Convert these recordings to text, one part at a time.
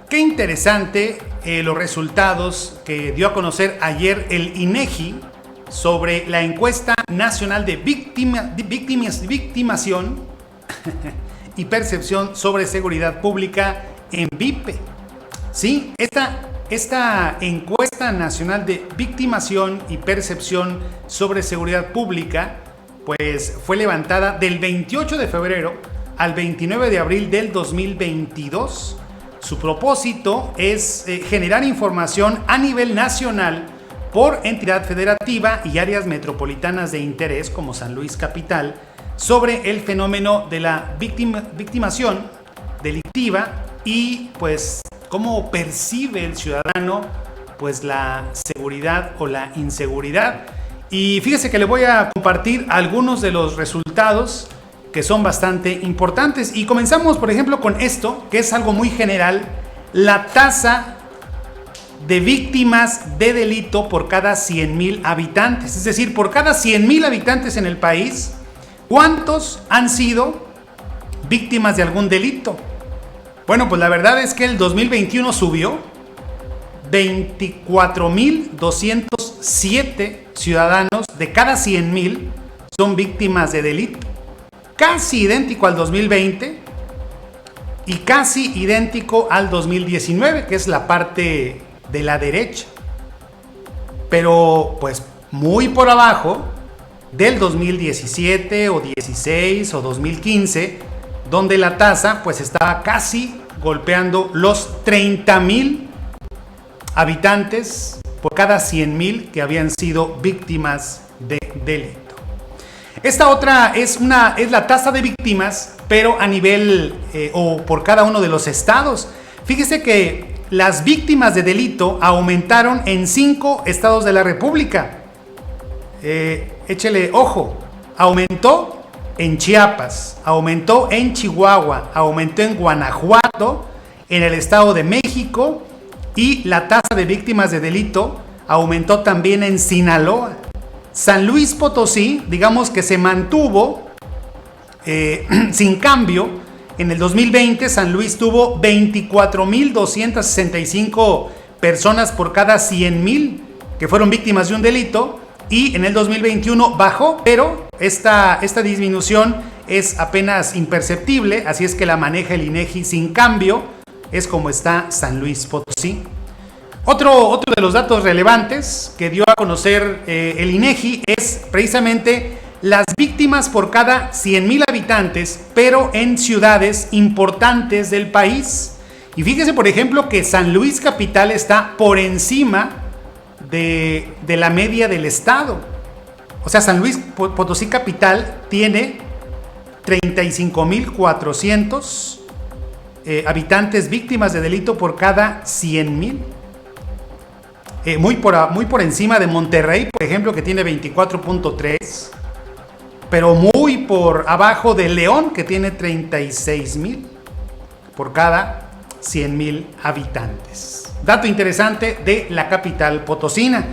Qué interesante los resultados que dio a conocer ayer el INEGI sobre la encuesta nacional de victimación y percepción sobre seguridad pública en VIPE. Sí, esta encuesta nacional de victimación y percepción sobre seguridad pública pues fue levantada del 28 de febrero al 29 de abril del 2022. Su propósito es generar información a nivel nacional por entidad federativa y áreas metropolitanas de interés como San Luis Capital sobre el fenómeno de la victimación delictiva y pues cómo percibe el ciudadano pues la seguridad o la inseguridad. Y fíjese que le voy a compartir algunos de los resultados que son bastante importantes. Y comenzamos, por ejemplo, con esto, que es algo muy general, la tasa de víctimas de delito por cada 100,000 habitantes. Es decir, por cada 100,000 habitantes en el país, ¿cuántos han sido víctimas de algún delito? Bueno, pues la verdad es que el 2021 subió 24,207 ciudadanos de cada 100,000 son víctimas de delito. Casi idéntico al 2020 y casi idéntico al 2019, que es la parte de la derecha. Pero pues muy por abajo del 2017 o 16 o 2015, donde la tasa pues estaba casi golpeando los 30,000 habitantes por cada 100,000 que habían sido víctimas de delito. Esta otra es la tasa de víctimas, pero a nivel o por cada uno de los estados. Fíjese que las víctimas de delito aumentaron en 5 estados de la República. Échele ojo, aumentó en Chiapas, aumentó en Chihuahua, aumentó en Guanajuato, en el Estado de México, y la tasa de víctimas de delito aumentó también en Sinaloa. San Luis Potosí, digamos que se mantuvo sin cambio. En el 2020 San Luis tuvo 24,265 personas por cada 100,000 que fueron víctimas de un delito, y en el 2021 bajó, pero esta disminución es apenas imperceptible, así es que la maneja el INEGI sin cambio, es como está San Luis Potosí. Otro de los datos relevantes que dio a conocer el INEGI es precisamente las víctimas por cada 100,000 habitantes, pero en ciudades importantes del país. Y fíjese, por ejemplo, que San Luis Capital está por encima de la media del estado. O sea, San Luis Potosí Capital tiene 35,400 habitantes víctimas de delito por cada 100,000. Muy por encima de Monterrey, por ejemplo, que tiene 24,3, pero muy por abajo de León, que tiene 36,000 por cada 100,000 habitantes. Dato interesante de la capital potosina.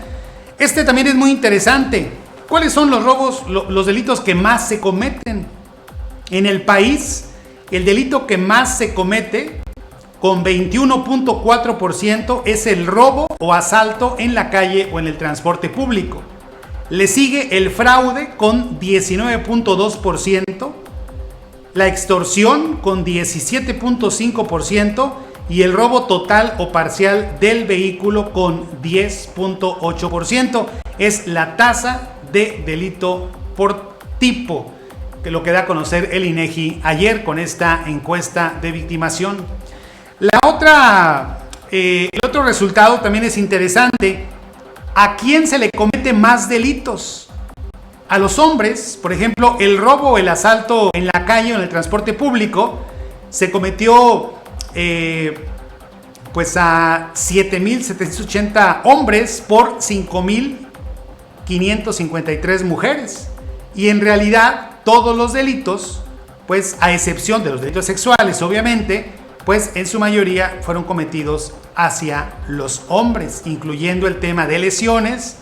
Este también es muy interesante. ¿Cuáles son los robos, los delitos que más se cometen en el país? El delito que más se comete, con 21,4%, es el robo o asalto en la calle o en el transporte público. Le sigue el fraude con 19,2%, la extorsión con 17,5% y el robo total o parcial del vehículo con 10,8%. Es la tasa de delito por tipo, que lo que da a conocer el INEGI ayer con esta encuesta de victimación. El otro resultado también es interesante. ¿A quién se le comete más delitos? A los hombres. Por ejemplo, el robo o el asalto en la calle o en el transporte público se cometió pues a 7,780 hombres por 5,553 mujeres. Y en realidad todos los delitos, pues a excepción de los delitos sexuales, obviamente, pues en su mayoría fueron cometidos hacia los hombres, incluyendo el tema de lesiones,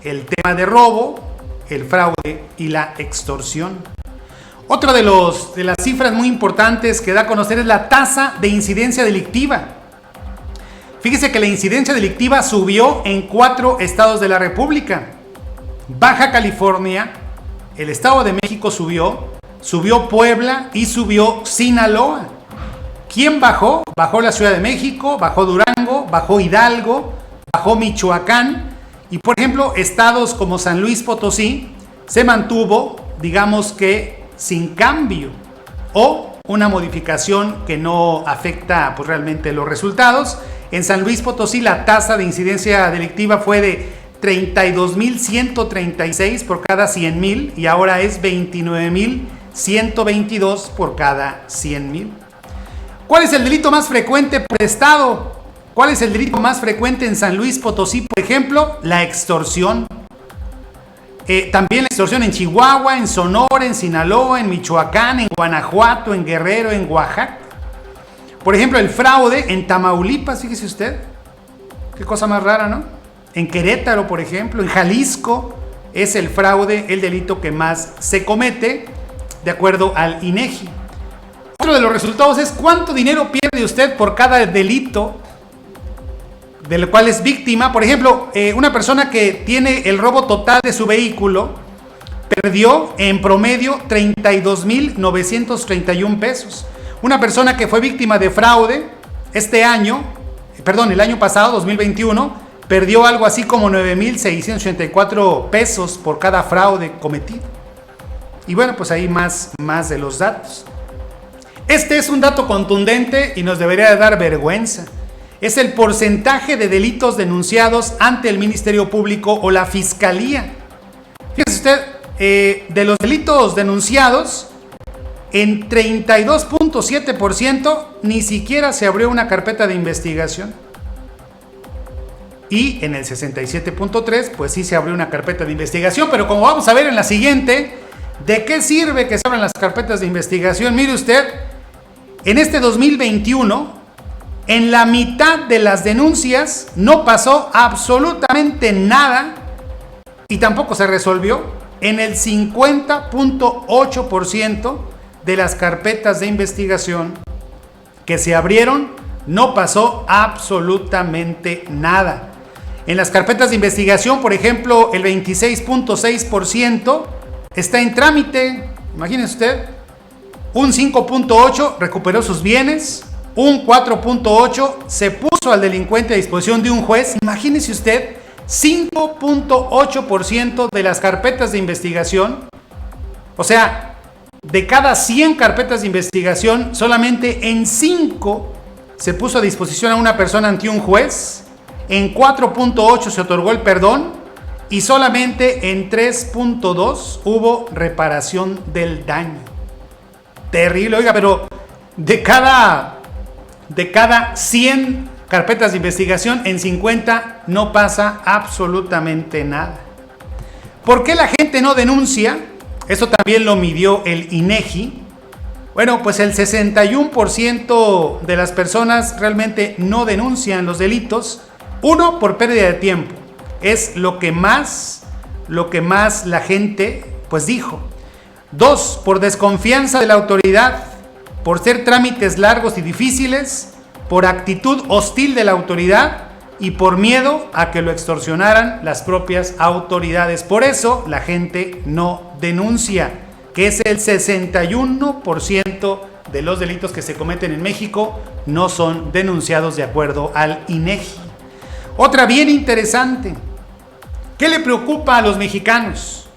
el tema de robo, el fraude y la extorsión. Otra de las cifras muy importantes que da a conocer es la tasa de incidencia delictiva. Fíjese que la incidencia delictiva subió en 4 estados de la República. Baja California, el Estado de México subió Puebla y subió Sinaloa. ¿Quién bajó? Bajó la Ciudad de México, bajó Durango, bajó Hidalgo, bajó Michoacán. Y por ejemplo, estados como San Luis Potosí se mantuvo, digamos que sin cambio o una modificación que no afecta pues realmente los resultados. En San Luis Potosí la tasa de incidencia delictiva fue de 32,136 por cada 100,000 y ahora es 29,122 por cada 100,000. ¿Cuál es el delito más frecuente por estado? ¿Cuál es el delito más frecuente en San Luis Potosí, por ejemplo? La extorsión. También la extorsión en Chihuahua, en Sonora, en Sinaloa, en Michoacán, en Guanajuato, en Guerrero, en Oaxaca. Por ejemplo, el fraude en Tamaulipas, fíjese usted. Qué cosa más rara, ¿no? En Querétaro, por ejemplo, en Jalisco, es el fraude el delito que más se comete, de acuerdo al INEGI. Otro de los resultados es cuánto dinero pierde usted por cada delito del cual es víctima. Por ejemplo, una persona que tiene el robo total de su vehículo perdió en promedio 32,931 pesos. Una persona que fue víctima de fraude el año pasado, 2021, perdió algo así como 9,684 pesos por cada fraude cometido. Y bueno, pues ahí más de los datos. Este es un dato contundente y nos debería de dar vergüenza. Es el porcentaje de delitos denunciados ante el Ministerio Público o la Fiscalía. Fíjese usted, de los delitos denunciados, en 32,7% ni siquiera se abrió una carpeta de investigación. Y en el 67,3% pues sí se abrió una carpeta de investigación, pero como vamos a ver en la siguiente, ¿de qué sirve que se abran las carpetas de investigación? Mire usted, en este 2021, en la mitad de las denuncias no pasó absolutamente nada y tampoco se resolvió. En el 50,8% de las carpetas de investigación que se abrieron no pasó absolutamente nada. En las carpetas de investigación, por ejemplo, el 26,6% está en trámite. Imagínese usted, un 5,8% recuperó sus bienes, un 4,8% se puso al delincuente a disposición de un juez. Imagínese usted, 5,8% de las carpetas de investigación, o sea, de cada 100 carpetas de investigación, solamente en 5 se puso a disposición a una persona ante un juez, en 4,8% se otorgó el perdón y solamente en 3,2% hubo reparación del daño. Terrible, oiga, pero de cada 100 carpetas de investigación, en 50 no pasa absolutamente nada. ¿Por qué la gente no denuncia? Eso también lo midió el INEGI. Bueno, pues el 61% de las personas realmente no denuncian los delitos. Uno, por pérdida de tiempo. Es lo que más la gente pues dijo. 2, por desconfianza de la autoridad, por ser trámites largos y difíciles, por actitud hostil de la autoridad y por miedo a que lo extorsionaran las propias autoridades. Por eso la gente no denuncia, que es el 61% de los delitos que se cometen en México no son denunciados de acuerdo al INEGI. Otra bien interesante, ¿qué le preocupa a los mexicanos?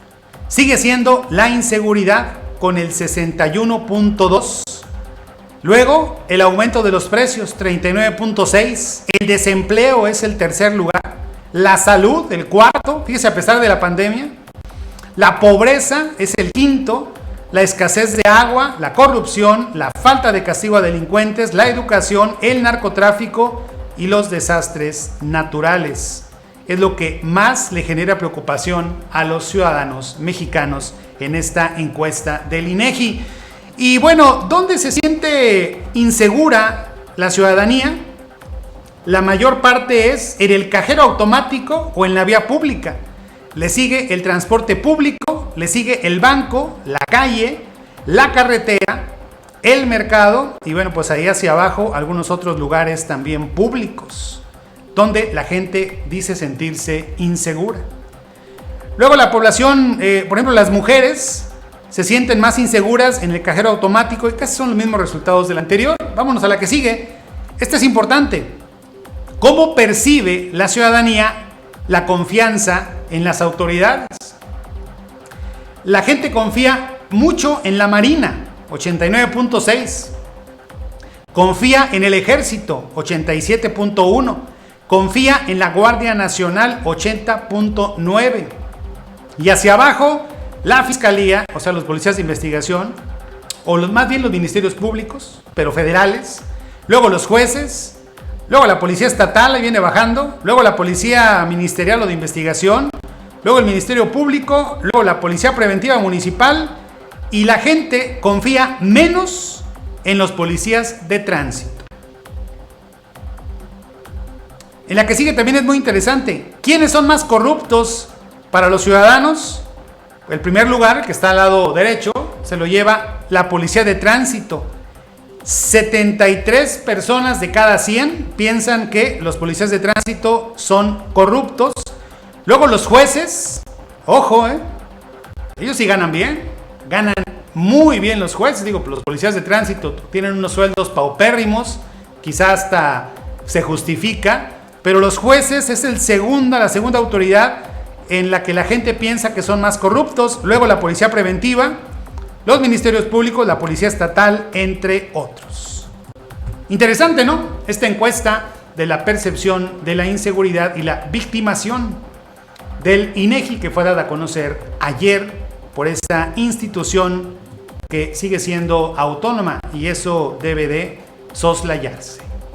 Sigue siendo la inseguridad con el 61,2%. Luego, el aumento de los precios, 39,6%. El desempleo es el tercer lugar. La salud, el cuarto, fíjese, a pesar de la pandemia. La pobreza es el quinto. La escasez de agua, la corrupción, la falta de castigo a delincuentes, la educación, el narcotráfico y los desastres naturales. Es lo que más le genera preocupación a los ciudadanos mexicanos en esta encuesta del INEGI. Y bueno, ¿dónde se siente insegura la ciudadanía? La mayor parte es en el cajero automático o en la vía pública. Le sigue el transporte público, le sigue el banco, la calle, la carretera, el mercado y bueno, pues ahí hacia abajo algunos otros lugares también públicos. donde la gente dice sentirse insegura. Luego la población, por ejemplo, las mujeres se sienten más inseguras en el cajero automático y casi son los mismos resultados del anterior. Vámonos a la que sigue. Esta es importante. ¿Cómo percibe la ciudadanía la confianza en las autoridades? La gente confía mucho en la Marina, 89.6. Confía en el Ejército, 87.1. Confía en la Guardia Nacional, 80.9. Y hacia abajo, la Fiscalía, o sea, los policías de investigación, o más bien los ministerios públicos, pero federales, luego los jueces, luego la Policía Estatal, ahí viene bajando, luego la Policía Ministerial o de Investigación, luego el Ministerio Público, luego la Policía Preventiva Municipal, y la gente confía menos en los policías de tránsito. En la que sigue también es muy interesante. ¿Quiénes son más corruptos para los ciudadanos? El primer lugar, que está al lado derecho, se lo lleva la Policía de Tránsito. 73 personas de cada 100 piensan que los policías de tránsito son corruptos. Luego los jueces, ojo, ellos sí ganan bien, ganan muy bien los jueces. Digo, los policías de tránsito tienen unos sueldos paupérrimos, quizás hasta se justifica, pero los jueces es la segunda autoridad en la que la gente piensa que son más corruptos. Luego la Policía Preventiva, los ministerios públicos, la Policía Estatal, entre otros. Interesante, ¿no? Esta encuesta de la percepción de la inseguridad y la victimación del INEGI, que fue dada a conocer ayer por esta institución que sigue siendo autónoma, y eso debe de soslayarse.